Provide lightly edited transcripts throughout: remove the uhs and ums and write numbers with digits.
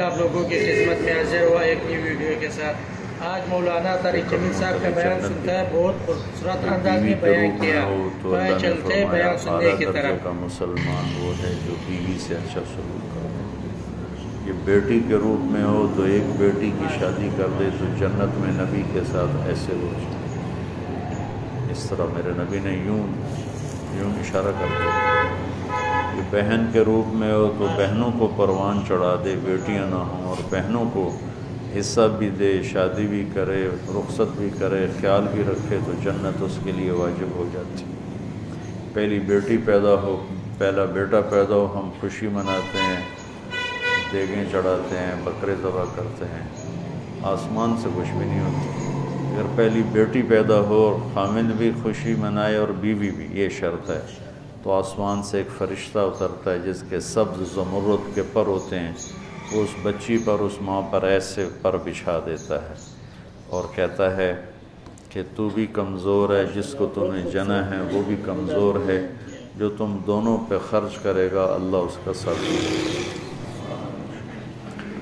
آپ لوگوں کی خدمت میں حاضر ہوا ایک نئی ویڈیو کے ساتھ۔ آج مولانا طارق جمیل صاحب کا بیان سنتا ہے، بہت خوبصورت انداز میں بیان کیا، چلتے ہیں بیان سننے کی طرف۔ مسلمان وہ ہے جو بیوی سے اچھا سلوک کرے۔ یہ بیٹی کے روپ میں ہو تو ایک بیٹی کی شادی کر دے تو جنت میں نبی کے ساتھ ایسے ہو جائے۔ اس طرح میرے نبی نے یوں اشارہ کر دیا۔ کہ بہن کے روپ میں ہو تو بہنوں کو پروان چڑھا دے، بیٹیاں نہ ہوں، اور بہنوں کو حصہ بھی دے، شادی بھی کرے، رخصت بھی کرے، خیال بھی رکھے تو جنت اس کے لیے واجب ہو جاتی۔ پہلی بیٹی پیدا ہو، پہلا بیٹا پیدا ہو، ہم خوشی مناتے ہیں، دیگیں چڑھاتے ہیں، بکرے ذبح کرتے ہیں، آسمان سے کچھ بھی نہیں ہوتا۔ اگر پہلی بیٹی پیدا ہو اور خامند بھی خوشی منائے اور بیوی بھی، یہ شرط ہے، تو آسمان سے ایک فرشتہ اترتا ہے جس کے سبز زمرد کے پر ہوتے ہیں، وہ اس بچی پر، اس ماں پر ایسے پر بچھا دیتا ہے اور کہتا ہے کہ تو بھی کمزور ہے، جس کو تم نے جنا ہے وہ بھی کمزور ہے، جو تم دونوں پہ خرچ کرے گا اللہ اس کا ساتھ دے گا۔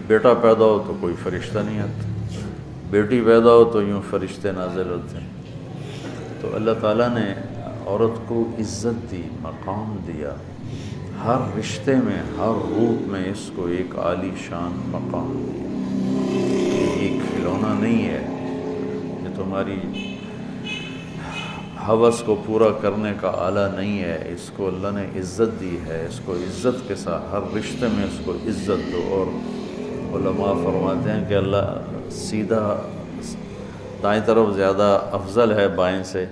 بیٹا پیدا ہو تو کوئی فرشتہ نہیں آتا، بیٹی پیدا ہو تو یوں فرشتے نازل ہوتے ہیں۔ تو اللہ تعالیٰ نے عورت کو عزت دی، مقام دیا، ہر رشتے میں، ہر روپ میں اس کو ایک عالی شان مقام دیا۔ یہ کھلونا نہیں ہے، یہ تمہاری ہوس کو پورا کرنے کا آلہ نہیں ہے، اس کو اللہ نے عزت دی ہے، اس کو عزت کے ساتھ ہر رشتے میں اس کو عزت دو۔ اور علماء فرماتے ہیں کہ اللہ سیدھا دائیں طرف زیادہ افضل ہے بائیں سے،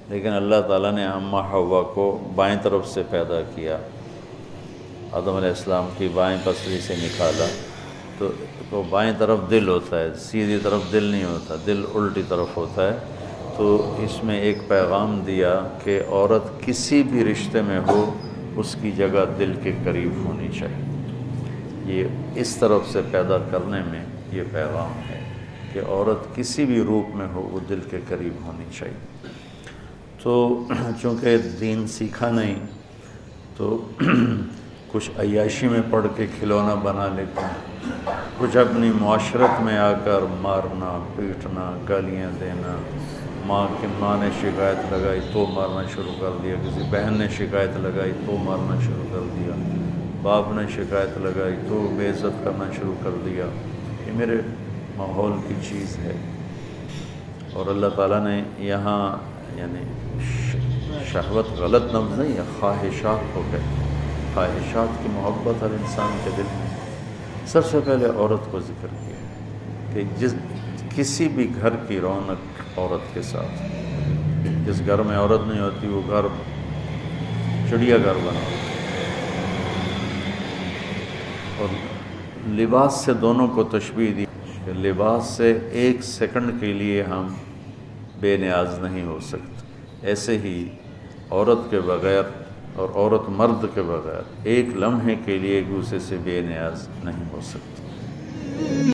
لیکن اللہ تعالیٰ نے اماں حوا کو بائیں طرف سے پیدا کیا، آدم علیہ السلام کی بائیں پسلی سے نکالا، تو بائیں طرف دل ہوتا ہے، سیدھی طرف دل نہیں ہوتا، دل الٹی طرف ہوتا ہے۔ تو اس میں ایک پیغام دیا کہ عورت کسی بھی رشتے میں ہو اس کی جگہ دل کے قریب ہونی چاہیے۔ یہ اس طرف سے پیدا کرنے میں یہ پیغام ہے کہ عورت کسی بھی روپ میں ہو وہ دل کے قریب ہونی چاہیے۔ تو چونکہ دین سیکھا نہیں تو کچھ عیاشی میں پڑھ کے کھلونا بنا لیتے ہیں، کچھ اپنی معاشرت میں آ کر مارنا، پیٹنا، گالیاں دینا، ماں نے شکایت لگائی تو مارنا شروع کر دیا، کسی بہن نے شکایت لگائی تو مارنا شروع کر دیا، باپ نے شکایت لگائی تو بے عزت کرنا شروع کر دیا۔ یہ میرے ماحول کی چیز ہے، اور اللہ تعالیٰ نے یہاں یعنی شہوت غلط لفظ نہیں ہے، خواہشات کو کہتے ہیں، خواہشات کی محبت ہر انسان کے دل میں۔ سب سے پہلے عورت کو ذکر کیا کہ کسی بھی گھر کی رونق عورت کے ساتھ، جس گھر میں عورت نہیں ہوتی وہ گھر چڑیا گھر بنا ہوتا ہے۔ اور لباس سے دونوں کو تشبیہ دی کہ لباس سے ایک سیکنڈ کے لیے ہم بے نیاز نہیں ہو سکتے، ایسے ہی عورت کے بغیر اور عورت مرد کے بغیر ایک لمحے کے لیے ایک دوسرے سے بے نیاز نہیں ہو سکتی۔